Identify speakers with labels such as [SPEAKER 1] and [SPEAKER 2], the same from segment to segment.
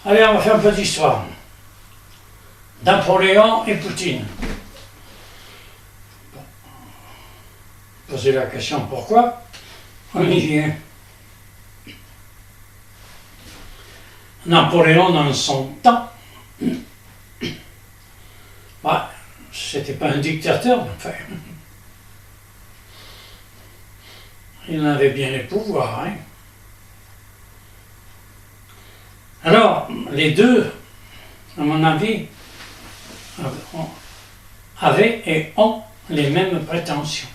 [SPEAKER 1] Allez, on va faire un peu d'histoire. Napoléon et Poutine. Bon. Posez la question pourquoi. On y vient. Napoléon, dans son temps, bah, c'était pas un dictateur, mais enfin, il en avait bien les pouvoirs. Hein. Alors, les deux, à mon avis, avaient et ont les mêmes prétentions.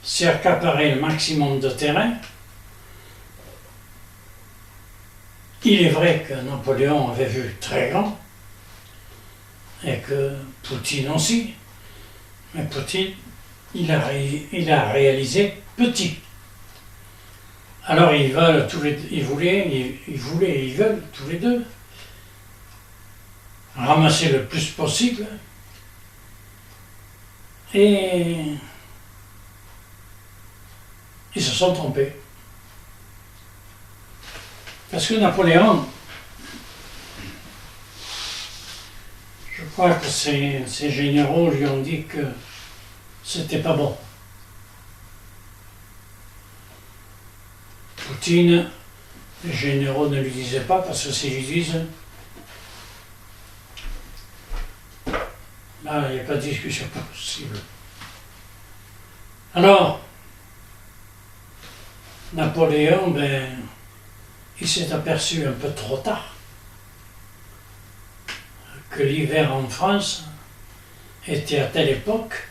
[SPEAKER 1] C'est accaparer le maximum de terrain. Il est vrai que Napoléon avait vu très grand, et que Poutine aussi, mais Poutine, il a réalisé petit. Alors ils veulent ils veulent tous les deux ramasser le plus possible, et ils se sont trompés. Parce que Napoléon, je crois que ses généraux lui ont dit que c'était pas bon. Poutine, les généraux ne lui disaient pas, parce que s'ils lui disent, là, il n'y a pas de discussion possible. Alors, Napoléon, il s'est aperçu un peu trop tard que l'hiver en France était à telle époque,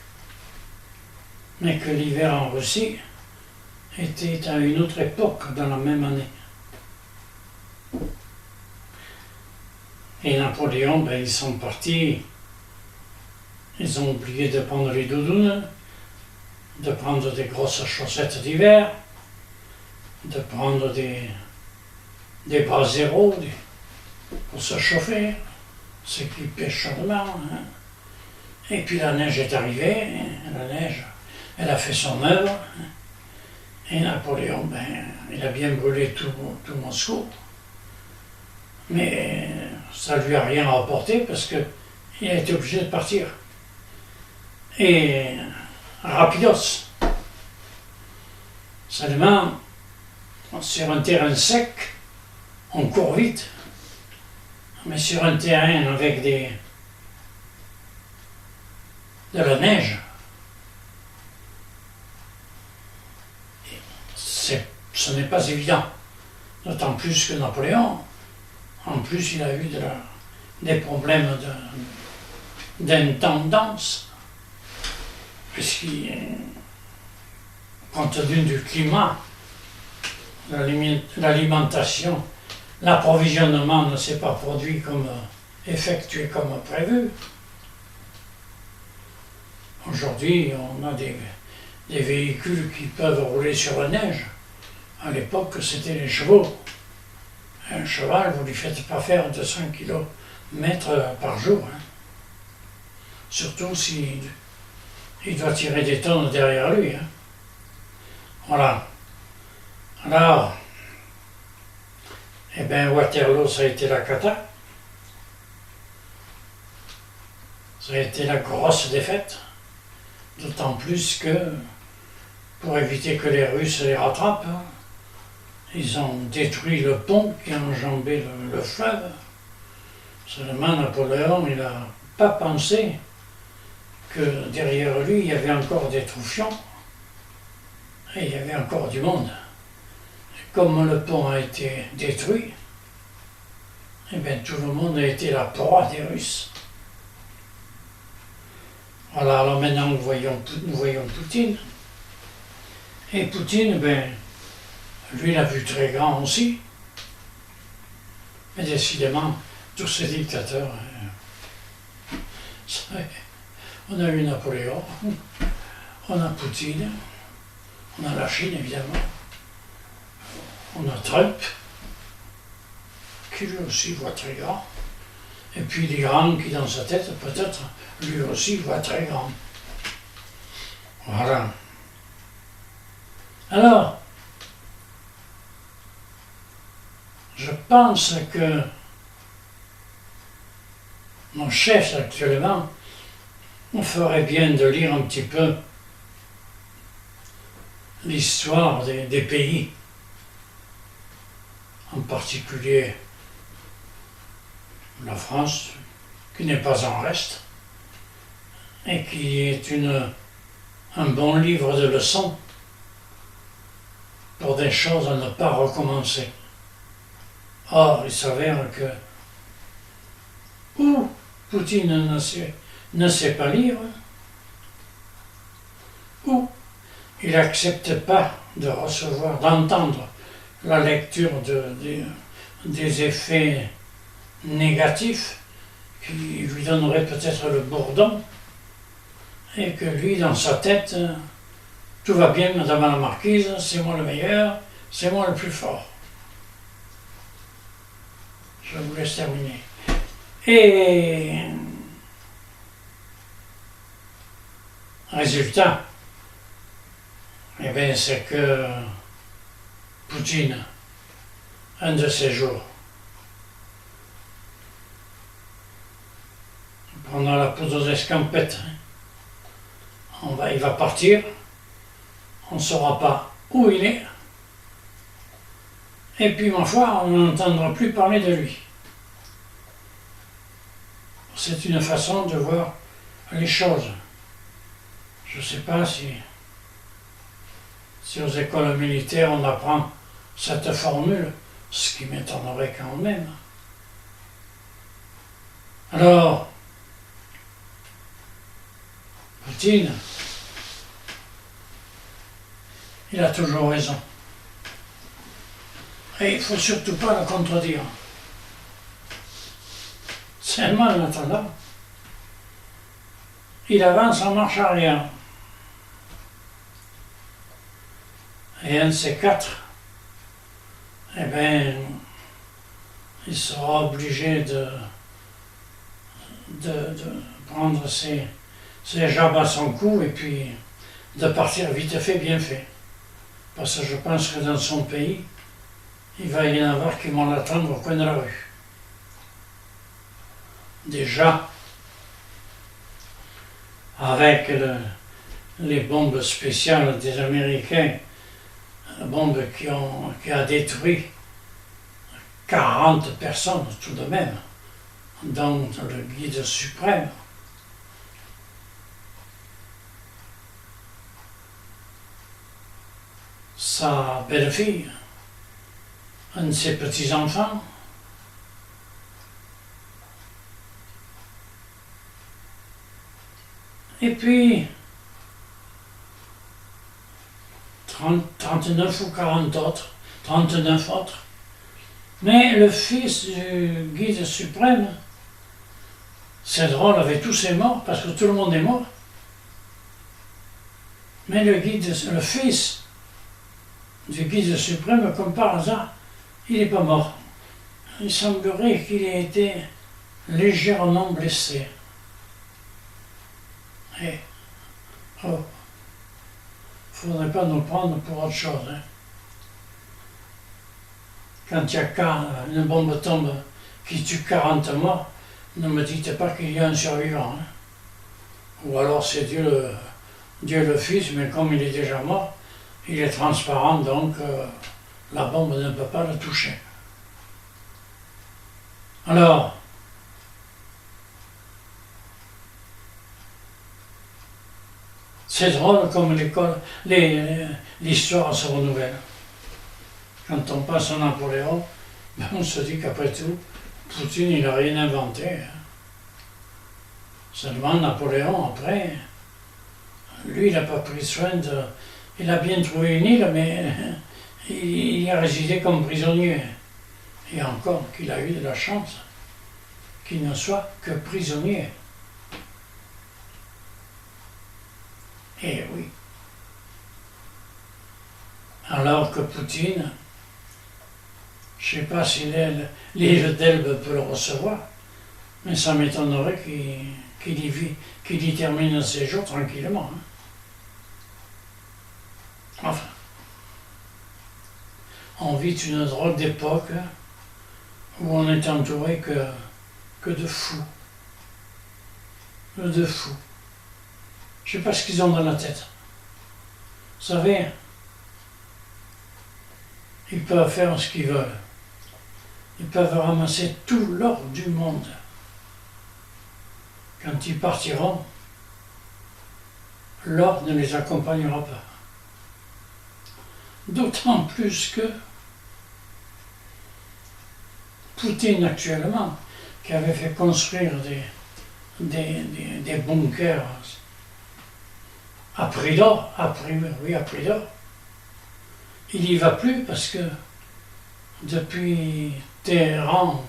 [SPEAKER 1] mais que l'hiver en Russie était à une autre époque dans la même année. Et Napoléon, ils sont partis, ils ont oublié de prendre les doudounes, de prendre des grosses chaussettes d'hiver, de prendre des braseros pour se chauffer, s'équiper chaudement. Hein. Et puis la neige est arrivée, la neige, elle a fait son œuvre, hein. Et Napoléon, il a bien brûlé tout Moscou, mais ça ne lui a rien rapporté parce qu'il a été obligé de partir. Et rapidos, seulement sur un terrain sec, on court vite, mais sur un terrain avec de la neige, ce n'est pas évident. D'autant plus que Napoléon, en plus, il a eu des problèmes d'intendance, puisqu'il, compte tenu du climat, l'alimentation, l'approvisionnement ne s'est pas produit effectué comme prévu. Aujourd'hui, on a des véhicules qui peuvent rouler sur la neige. À l'époque, c'était les chevaux. Un cheval, vous ne lui faites pas faire 200 km par jour. Hein. Surtout s'il doit tirer des tonnes derrière lui. Hein. Voilà. Alors, Waterloo, ça a été la cata. Ça a été la grosse défaite. D'autant plus que, pour éviter que les Russes les rattrapent, hein, ils ont détruit le pont qui enjambait le fleuve. Seulement, Napoléon, il n'a pas pensé que derrière lui, il y avait encore des troufions et il y avait encore du monde. Et comme le pont a été détruit, tout le monde a été la proie des Russes. Voilà, alors maintenant nous voyons Poutine. Et Poutine, lui, il a vu très grand aussi. Mais décidément, tous ces dictateurs, on a eu Napoléon, on a Poutine, on a la Chine évidemment, on a Trump, qui lui aussi voit très grand, et puis l'Iran qui dans sa tête peut-être lui aussi voit très grand. Voilà. Alors, Je pense que mon chef actuellement, on ferait bien de lire un petit peu l'histoire des pays, en particulier la France, qui n'est pas en reste, et qui est un bon livre de leçons pour des choses à ne pas recommencer. Or, il s'avère que ou Poutine ne sait pas lire, ou il n'accepte pas de recevoir, d'entendre la lecture des effets négatifs qui lui donneraient peut-être le bourdon, et que lui, dans sa tête, tout va bien, madame la marquise, c'est moi le meilleur, c'est moi le plus fort. Je vous laisse terminer. Et résultat, eh bien, c'est que Poutine, un de ces jours, pendant la poudre d'escampette, il va partir, on ne saura pas où il est, et puis ma foi, on n'entendra plus parler de lui. C'est une façon de voir les choses. Je ne sais pas si aux écoles militaires on apprend cette formule, ce qui m'étonnerait quand même. Alors, Poutine, il a toujours raison. Et il ne faut surtout pas le contredire. Seulement, en attendant, il avance en marche arrière. Et un de ces quatre, eh bien, il sera obligé de prendre ses jambes à son cou et puis de partir vite fait, bien fait. Parce que je pense que dans son pays, il va y en avoir qui vont l'attendre au coin de la rue. Déjà, avec les bombes spéciales des Américains, bombe qui a détruit 40 personnes tout de même, dont le guide suprême. Sa belle-fille, un de ses petits-enfants, et puis 39 ou 40 autres, 39 autres. Mais le fils du guide suprême, c'est drôle, avec tous ces morts, parce que tout le monde est mort. Mais le fils du guide suprême, comme par hasard, il n'est pas mort. Il semblerait qu'il ait été légèrement blessé. Et, oh, faudrait pas nous prendre pour autre chose. Hein. Quand il y a une bombe tombe qui tue 40 morts, ne me dites pas qu'il y a un survivant. Hein. Ou alors c'est Dieu le Fils, mais comme il est déjà mort, il est transparent, donc la bombe ne peut pas le toucher. Alors, c'est drôle comme l'histoire se renouvelle. Quand on passe à Napoléon, ben on se dit qu'après tout, Poutine, il n'a rien inventé. Hein. Seulement Napoléon, après, lui, il n'a pas pris soin de... Il a bien trouvé une île, mais il y a résidé comme prisonnier. Et encore qu'il a eu de la chance qu'il ne soit que prisonnier. Eh oui. Alors que Poutine, je ne sais pas si l'île d'Elbe peut le recevoir, mais ça m'étonnerait qu'il y termine ses jours tranquillement. Hein. Enfin, on vit une drôle d'époque, où on est entouré que de fous. De fous. Je ne sais pas ce qu'ils ont dans la tête. Vous savez, ils peuvent faire ce qu'ils veulent. Ils peuvent ramasser tout l'or du monde. Quand ils partiront, l'or ne les accompagnera pas. D'autant plus que Poutine actuellement, qui avait fait construire des bunkers à prix d'or, à prix d'or, il n'y va plus parce que depuis Téhéran,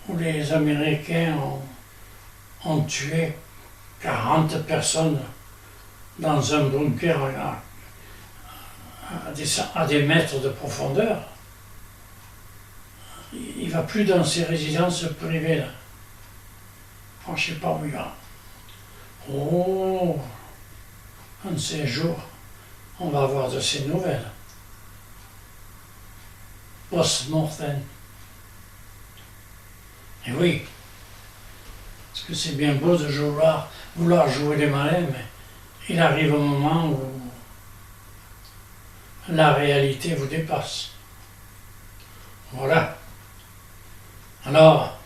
[SPEAKER 1] où les Américains ont tué 40 personnes dans un bunker à des mètres de profondeur, il ne va plus dans ces résidences privées là. Oh, je ne sais pas où il va. Oh, un de ces jours, on va avoir de ces nouvelles. Post-mortem. Et oui, parce que c'est bien beau de vouloir jouer les malins, mais il arrive un moment où la réalité vous dépasse. Voilà. Alors,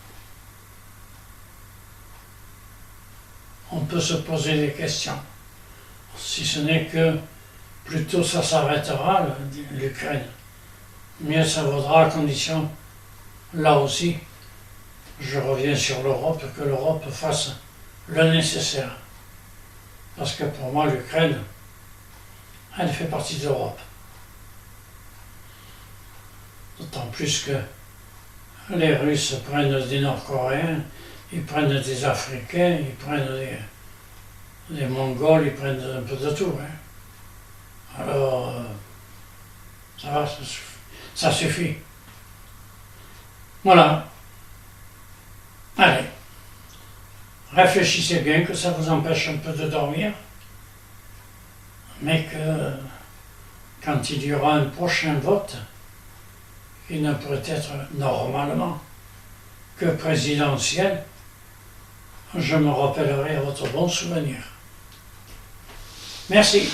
[SPEAKER 1] on peut se poser des questions. Si ce n'est que plutôt ça s'arrêtera, l'Ukraine, mieux ça vaudra à condition, là aussi, je reviens sur l'Europe, que l'Europe fasse le nécessaire. Parce que pour moi, l'Ukraine, elle fait partie de l'Europe. D'autant plus que les Russes prennent des Nord-Coréens, ils prennent des Africains, ils prennent des Mongols, ils prennent un peu de tout. Hein. Alors, ça va, ça suffit. Voilà. Allez. Réfléchissez bien, que ça vous empêche un peu de dormir, mais que quand il y aura un prochain vote, qui ne pourrait être normalement que présidentiel, je me rappellerai à votre bon souvenir. Merci.